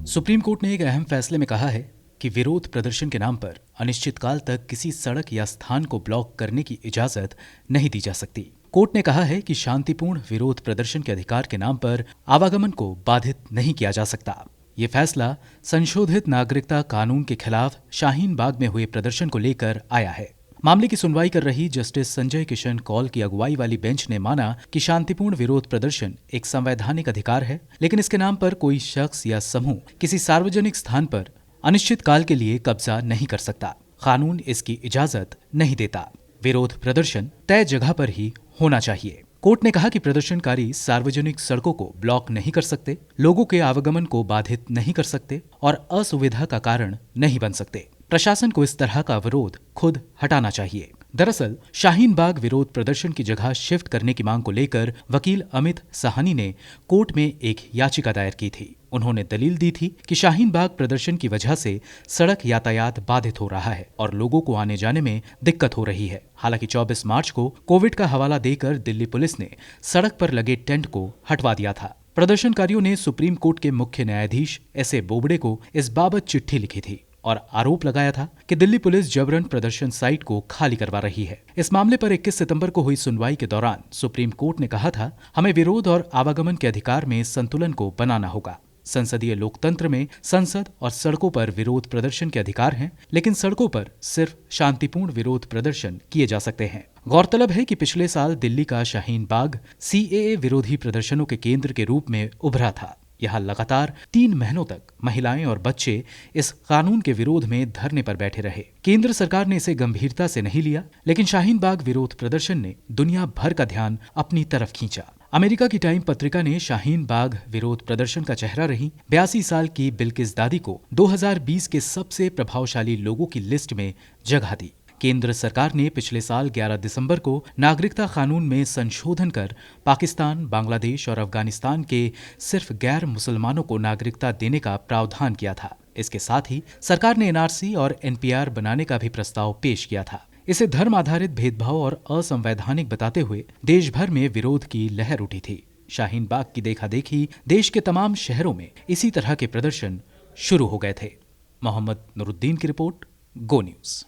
Supreme court ने एक अहम फैसले में कहा है कि विरोध प्रदर्शन के नाम पर अनिश्चितकाल तक किसी सड़क या स्थान को ब्लॉक करने की इजाजत नहीं दी जा सकती। कोर्ट ने कहा है कि शांतिपूर्ण विरोध प्रदर्शन के अधिकार के नाम पर आवागमन को बाधित नहीं किया जा सकता। ये फैसला संशोधित नागरिकता कानून के खिलाफ शाहीन बाग में हुए प्रदर्शन को लेकर आया है। मामले की सुनवाई कर रही जस्टिस संजय किशन कौल की अगुवाई वाली बेंच ने माना कि शांतिपूर्ण विरोध प्रदर्शन एक संवैधानिक अधिकार है, लेकिन इसके नाम पर कोई शख्स या समूह किसी सार्वजनिक स्थान पर अनिश्चित काल के लिए कब्जा नहीं कर सकता। कानून इसकी इजाजत नहीं देता। विरोध प्रदर्शन तय जगह पर ही होना चाहिए। कोर्ट ने कहा कि प्रदर्शनकारी सार्वजनिक सड़कों को ब्लॉक नहीं कर सकते, लोगों के आवागमन को बाधित नहीं कर सकते और असुविधा का कारण नहीं बन सकते। प्रशासन को इस तरह का विरोध खुद हटाना चाहिए। दरअसल शाहीन बाग विरोध प्रदर्शन की जगह शिफ्ट करने की मांग को लेकर वकील अमित साहनी ने कोर्ट में एक याचिका दायर की थी। उन्होंने दलील दी थी कि शाहीन बाग प्रदर्शन की वजह से सड़क यातायात बाधित हो रहा है और लोगों को आने जाने में दिक्कत हो रही है। हालांकि 24 मार्च को कोविड का हवाला देकर दिल्ली पुलिस ने सड़क पर लगे टेंट को हटवा दिया था। प्रदर्शनकारियों ने सुप्रीम कोर्ट के मुख्य न्यायाधीश एस.ए. बोबडे को इस बाबत चिट्ठी लिखी थी और आरोप लगाया था कि दिल्ली पुलिस जबरन प्रदर्शन साइट को खाली करवा रही है। इस मामले पर 21 सितंबर को हुई सुनवाई के दौरान सुप्रीम कोर्ट ने कहा था, हमें विरोध और आवागमन के अधिकार में संतुलन को बनाना होगा। संसदीय लोकतंत्र में संसद और सड़कों पर विरोध प्रदर्शन के अधिकार हैं, लेकिन सड़कों पर सिर्फ शांतिपूर्ण विरोध प्रदर्शन किए जा सकते हैं। गौरतलब है कि पिछले साल दिल्ली का शाहीन बाग सीएए विरोधी प्रदर्शनों के केंद्र के रूप में उभरा था। यहाँ लगातार 3 महीनों तक महिलाएं और बच्चे इस कानून के विरोध में धरने पर बैठे रहे। केंद्र सरकार ने इसे गंभीरता से नहीं लिया, लेकिन शाहीन बाग विरोध प्रदर्शन ने दुनिया भर का ध्यान अपनी तरफ खींचा। अमेरिका की टाइम पत्रिका ने शाहीन बाग विरोध प्रदर्शन का चेहरा रही 82 साल की बिल्किस दादी को 2020 के सबसे प्रभावशाली लोगों की लिस्ट में जगह दी। केंद्र सरकार ने पिछले साल 11 दिसंबर को नागरिकता कानून में संशोधन कर पाकिस्तान, बांग्लादेश और अफगानिस्तान के सिर्फ गैर मुसलमानों को नागरिकता देने का प्रावधान किया था। इसके साथ ही सरकार ने एनआरसी और एनपीआर बनाने का भी प्रस्ताव पेश किया था। इसे धर्म आधारित भेदभाव और असंवैधानिक बताते हुए देश भर में विरोध की लहर उठी थी। शाहीन बाग की देखा देखी देश के तमाम शहरों में इसी तरह के प्रदर्शन शुरू हो गए थे। मोहम्मद नूरुद्दीन की रिपोर्ट, गो न्यूज।